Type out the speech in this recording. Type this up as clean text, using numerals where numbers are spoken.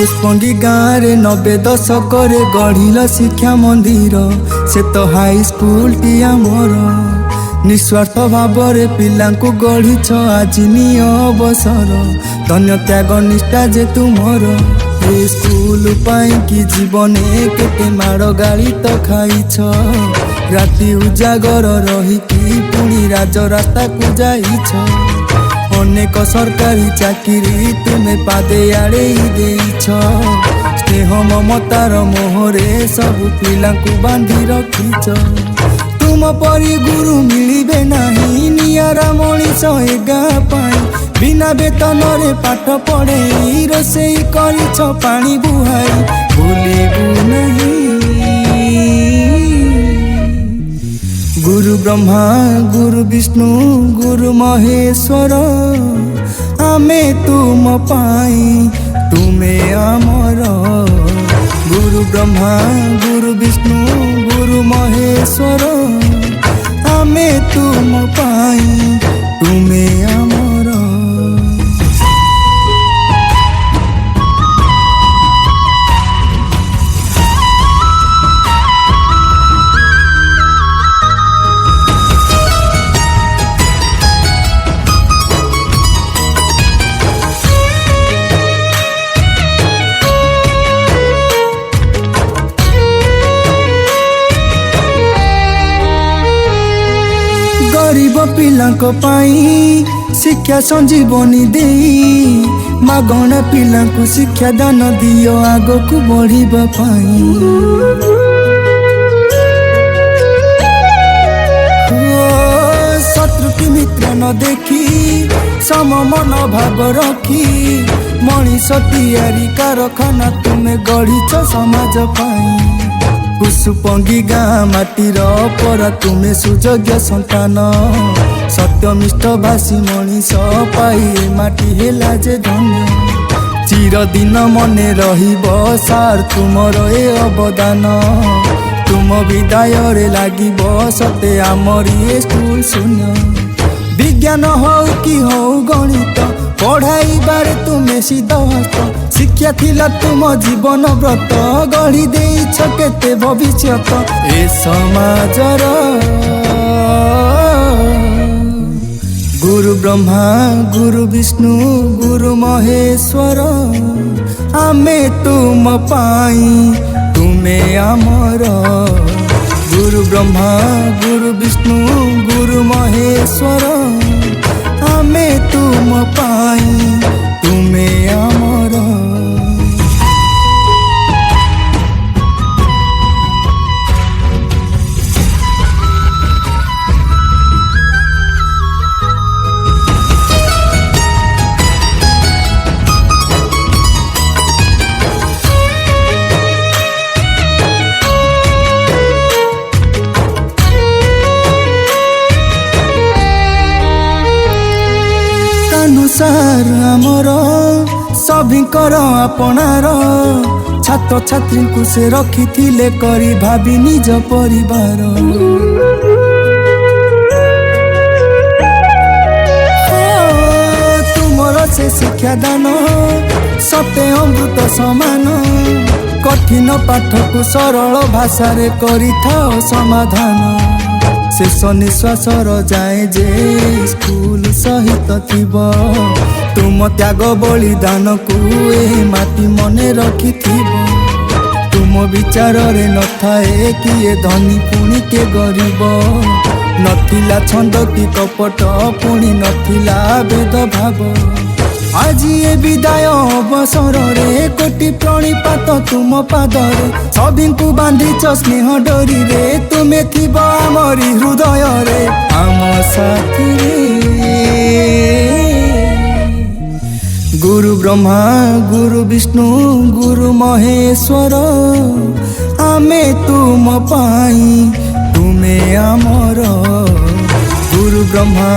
पुष्पंगी गाँव 90 दशक गढ़िल शिक्षा मंदिर से तो हाई स्कूल टी आमर निस्वार्थ भाव पिला गढ़ीछ आज नि अवसर धन्य त्याग निष्ठा जे तुमर ए स्कूल कि जीवन केते माड़ गाड़ी तो खाइछ राति उजागर रहीकि पुणी राज रास्ता को जाइछ अनेक सरकारी चाकरी तुमे पादे आड़े देइछ स्नेह ममतार मोहरे सब पिला बांधी रखिछ तुम परी गुरु मिलिबे नाही नियारा मनीष ए गाँ पाई बिना बेतन रे पाठ पढ़े रोसई करिछ पानी बुहाई भूलिबु नहीं गुरु ब्रह्मा गुरु विष्णु गुरु महेश्वर आमे तुम पाई तुमे आमर गुरु ब्रह्मा गुरु विष्णु गुरु महेश्वर आमे तुम पाई तुमे आमर। गरीब पिलांको पाई शिक्षा संजीवनी देई मागणा पिलांको शिक्षा दान दियो आगो को बढ़िबा पाई शत्रु की मित्र न देखी सम मन भाव रखी मनीष तैयारी कारखाना तुमे गढ़ीछ समाज पाई पुष्पंगी गाँ माटीर परा तुमे सुयोग्य संतान सत्यनिष्ठ भाषी मनीष पाई माटी हेला जे धन्य चिरदिन मने रहिब सार तुमर ए अवदान तुम विदाय रे लागिब सते आमरी स्कूल शून्य विज्ञान हो कि हो गणित पढ़ाई बारे तुमे सिद्धहस्त शिक्षा थिला तुम जीवन व्रत गढ़ी देइछ केते भविष्यत ए समाजर गुरु ब्रह्मा गुरु विष्णु गुरु महेश्वर आमे तुम पाई तुमे आमर गुरु ब्रह्मा गुरु विष्णु गुरु महेश्वर आमे तुम पाई तुमे आमर। अनुसार आमर सभिंकर आपणार छात्र छात्री को से रखी थिले करी भाभी निज परिवार तुमर से शिक्षा दान सत्य अमृत समान कठिन पाठ को सरल भाषा रे करी थाओ समाधान शेष निश्वास जाए जे स्कूल सहित थिब तुम त्याग बलिदान को ए माटी मने रखी तुम विचार रे न थाए किए धनी पुणी के गरीब नथिला छंद की कपट पुणी नथिला भेद भाव आज ये विदाय अवसर रे कोटि प्रणिपात तुम पादरे सभी को बांधिच स्नेह डोरी रे तुमे थिब आमरी हृदय रे आम साथी रे गुरु ब्रह्मा गुरु विष्णु गुरु महेश्वर आमे तुम पाई तुमे आमर गुरु ब्रह्मा